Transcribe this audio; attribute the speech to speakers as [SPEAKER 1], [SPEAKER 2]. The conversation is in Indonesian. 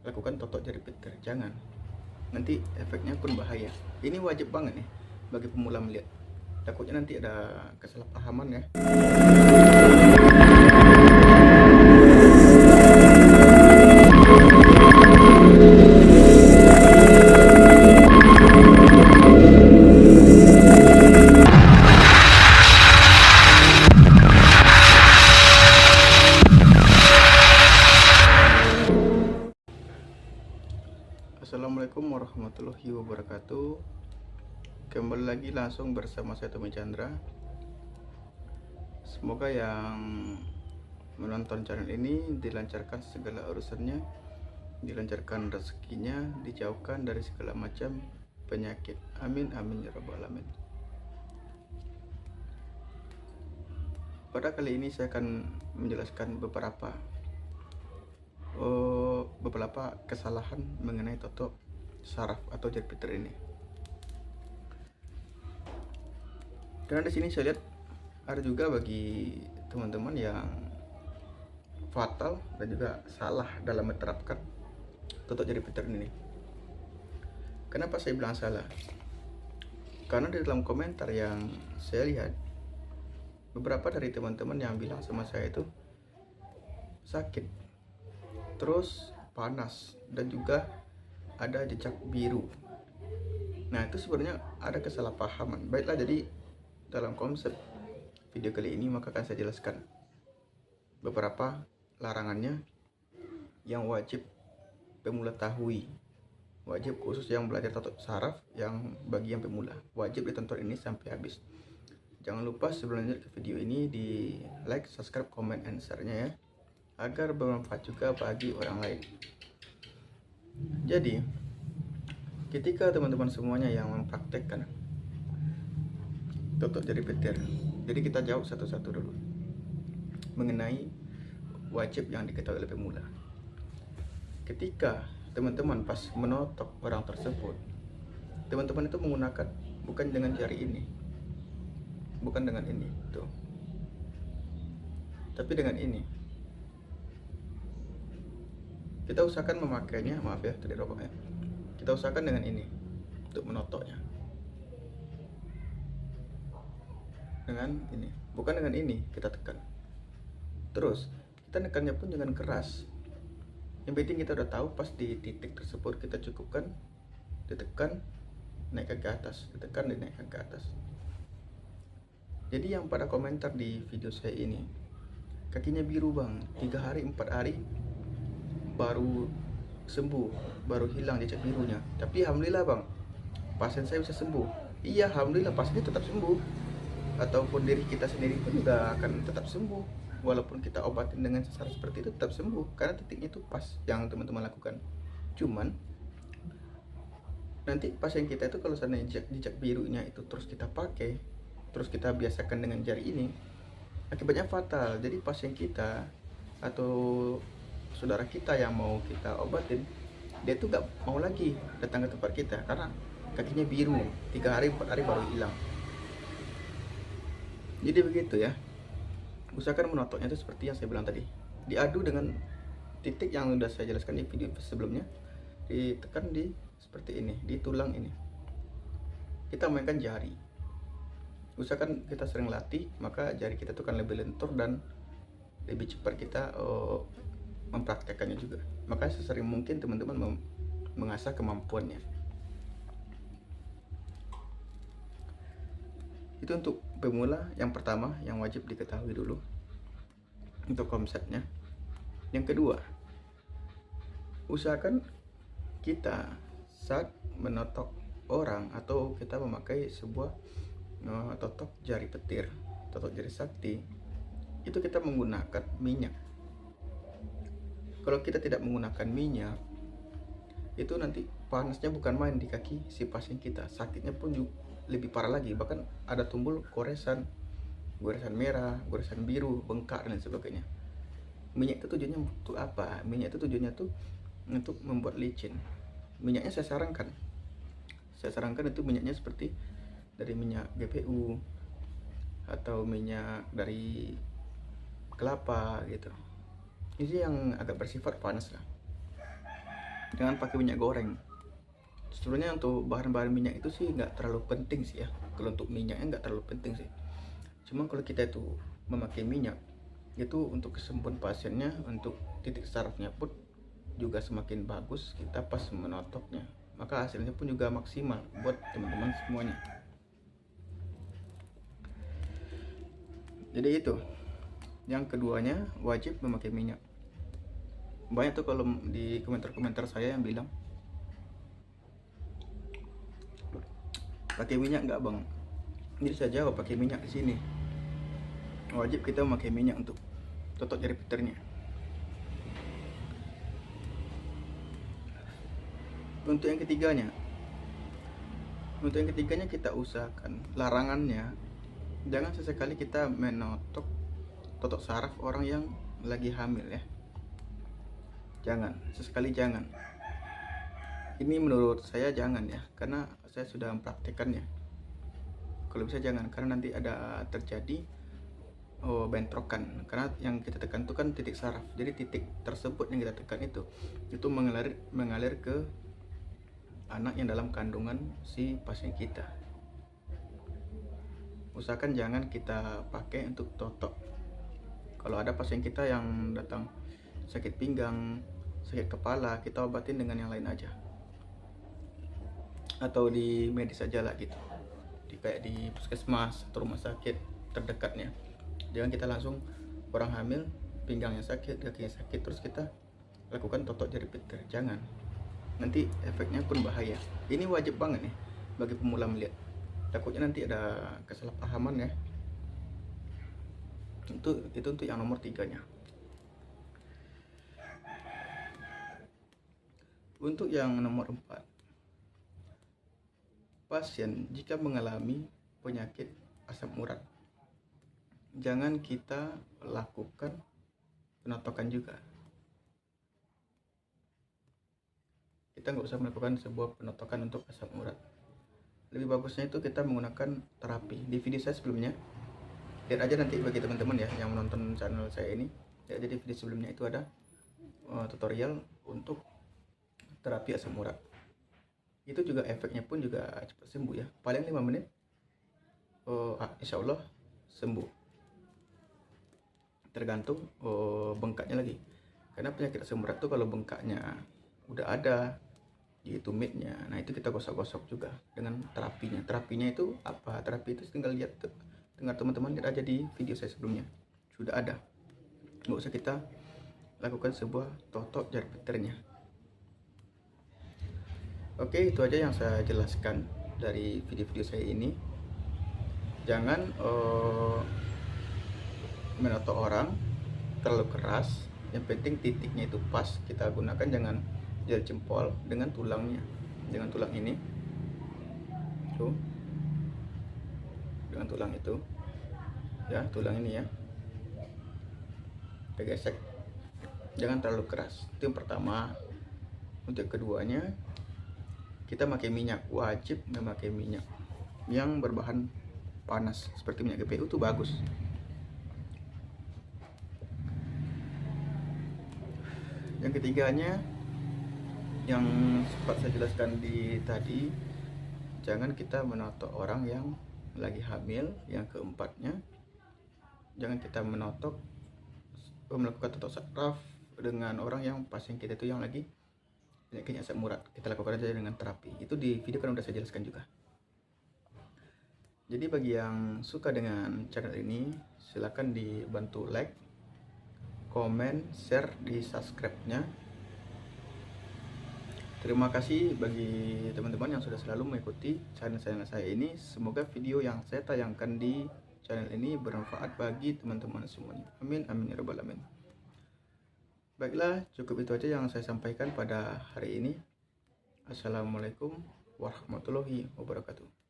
[SPEAKER 1] lakukan totok jari petir, jangan. Nanti efeknya pun bahaya. Ini wajib banget nih bagi pemula melihat. Takutnya nanti ada kesalahpahaman ya. Assalamualaikum warahmatullahi wabarakatuh. Kembali lagi langsung bersama saya Tommy Chandra. Semoga yang menonton channel ini dilancarkan segala urusannya, dilancarkan rezekinya, dijauhkan dari segala macam penyakit. Amin amin ya rabbal alamin. Pada kali ini saya akan menjelaskan beberapa kesalahan mengenai totok saraf atau jari petir ini. Karena di sini saya lihat ada juga bagi teman-teman yang fatal dan juga salah dalam menerapkan totok jari petir ini. Kenapa saya bilang salah? Karena di dalam komentar yang saya lihat, beberapa dari teman-teman yang bilang sama saya itu sakit, terus panas, dan juga ada jejak biru. Nah, itu sebenarnya ada kesalahpahaman. Baiklah, jadi dalam konsep video kali ini maka akan saya jelaskan beberapa larangannya yang wajib pemula tahui. Wajib khusus yang belajar totok saraf, yang bagi yang pemula wajib ditonton ini sampai habis. Jangan lupa sebelum lanjut ke video ini di like, subscribe, comment, and share-nya ya, agar bermanfaat juga bagi orang lain. Jadi, ketika teman-teman semuanya yang mempraktekkan totok jari petir, jadi kita jawab satu-satu dulu mengenai wajib yang diketahui oleh pemula. Ketika teman-teman pas menotok orang tersebut, teman-teman itu menggunakan bukan dengan jari ini, bukan dengan ini tuh, tapi dengan ini. Kita usahakan memakainya, maaf ya tadi robek ya. Kita usahakan dengan ini untuk menotoknya. Dengan ini, bukan dengan ini kita tekan. Terus kita nekannya pun jangan keras. Yang penting kita udah tahu pas di titik tersebut kita cukupkan, ditekan, naikkan ke atas, ditekan, dinaikkan ke atas. Jadi yang pada komentar di video saya ini, kakinya biru bang, 3 hari 4 hari baru sembuh, baru hilang jejak birunya. Tapi alhamdulillah bang, pasien saya bisa sembuh. Iya, alhamdulillah pasiennya tetap sembuh. Ataupun diri kita sendiri pun juga akan tetap sembuh, walaupun kita obatin dengan cara seperti itu tetap sembuh, karena titiknya itu pas yang teman-teman lakukan. Cuman nanti pasien kita itu kalau seandainya jejak birunya itu terus kita pakai, terus kita biasakan dengan jari ini, akibatnya fatal. Jadi pasien kita atau saudara kita yang mau kita obatin, dia tuh gak mau lagi datang ke tempat kita karena kakinya biru, 3 hari 4 hari baru hilang. Jadi begitu ya, usahakan menotoknya itu seperti yang saya bilang tadi, diadu dengan titik yang sudah saya jelaskan di video sebelumnya, ditekan di seperti ini, di tulang ini. Kita mainkan jari, usahakan kita sering latih, maka jari kita tuh akan lebih lentur dan lebih cepat kita mempraktekannya juga. Maka sesering mungkin teman-teman mengasah kemampuannya. Itu untuk pemula yang pertama yang wajib diketahui dulu untuk konsepnya. Yang kedua, usahakan kita saat menotok orang atau kita memakai sebuah totok jari petir, totok jari sakti, itu kita menggunakan minyak. Kalau kita tidak menggunakan minyak, itu nanti panasnya bukan main di kaki si pasien kita, sakitnya pun juga lebih parah lagi, bahkan ada tumbul goresan merah, goresan biru, bengkak dan lain sebagainya. Minyak itu tujuannya untuk apa? Minyak itu tujuannya tuh untuk membuat licin. Minyaknya saya sarankan itu minyaknya seperti dari minyak GPU atau minyak dari kelapa gitu. Ini yang agak bersifat panas lah. jangan pakai minyak goreng. Sebenarnya untuk bahan-bahan minyak itu sih nggak terlalu penting sih ya. Kalau untuk minyaknya nggak terlalu penting sih. Cuma kalau kita itu memakai minyak itu untuk kesembuhan pasiennya, untuk titik sarafnya pun juga semakin bagus kita pas menotoknya. Maka hasilnya pun juga maksimal buat teman-teman semuanya. Jadi itu. Yang keduanya wajib memakai minyak. Banyak tuh kalau di komentar-komentar saya yang bilang, pakai minyak nggak bang? Jadi saya jawab, pakai minyak di sini. Wajib kita memakai minyak untuk totok jari piternya. Untuk yang ketiganya kita usahakan, larangannya jangan sesekali kita menotok totok saraf orang yang lagi hamil ya. Jangan, sesekali jangan. Ini menurut saya jangan ya, karena saya sudah mempraktekannya. Kalau bisa jangan, karena nanti ada terjadi bentrokan, karena yang kita tekan itu kan titik saraf. Jadi titik tersebut yang kita tekan itu mengalir ke anak yang dalam kandungan si pasien kita. Usahakan jangan kita pakai untuk totok. Kalau ada pasien kita yang datang sakit pinggang, sakit kepala, kita obatin dengan yang lain aja, atau di medis aja lah gitu, kayak di puskesmas atau rumah sakit terdekatnya. Jangan kita langsung orang hamil pinggangnya sakit, kakinya sakit, terus kita lakukan totok jari piter. Jangan, nanti efeknya pun bahaya. Ini wajib banget nih bagi pemula melihat, takutnya nanti ada kesalahpahaman ya. Itu untuk yang nomor 3-nya. Untuk yang nomor 4, pasien jika mengalami penyakit asam urat, jangan kita lakukan penotokan juga. Kita nggak usah melakukan sebuah penotokan untuk asam urat. Lebih bagusnya itu kita menggunakan terapi. Di video saya sebelumnya, lihat aja nanti bagi teman-teman ya yang menonton channel saya ini, lihat aja di video sebelumnya itu ada tutorial untuk terapi asam urat. Itu juga efeknya pun juga cepat sembuh ya, paling 5 menit insya Allah sembuh. Tergantung bengkaknya lagi, karena penyakit asam urat tuh kalau bengkaknya udah ada di tumitnya, nah itu kita gosok-gosok juga dengan terapinya. Terapinya itu apa? Terapi itu tinggal lihat, teman-teman lihat aja di video saya sebelumnya, sudah ada. Nggak usah kita lakukan sebuah totok jari piternya. Oke, itu aja yang saya jelaskan dari video-video saya ini. Jangan menotok orang terlalu keras. Yang penting titiknya itu pas kita gunakan. Jangan jari jempol dengan tulangnya, dengan tulang ini tuh, dengan tulang itu ya, tulang ini ya, kita gesek. Jangan terlalu keras, itu yang pertama. Untuk keduanya, kita pakai minyak, wajib memakai minyak yang berbahan panas seperti minyak GPU itu bagus. Yang ketiganya, yang sempat saya jelaskan di tadi, jangan kita menotok orang yang lagi hamil. Yang keempatnya, jangan kita menotok melakukan totok saraf dengan orang yang pasien kita itu yang lagi penyakitnya asam urat. Kita lakukan aja dengan terapi. Itu di video kan udah saya jelaskan juga. Jadi bagi yang suka dengan channel ini, silahkan dibantu like, komen, share, di subscribe-nya. Terima kasih bagi teman-teman yang sudah selalu mengikuti channel saya ini. Semoga video yang saya tayangkan di channel ini bermanfaat bagi teman-teman semuanya. Amin, amin ya rabbal alamin. Baiklah, cukup itu aja yang saya sampaikan pada hari ini. Assalamualaikum warahmatullahi wabarakatuh.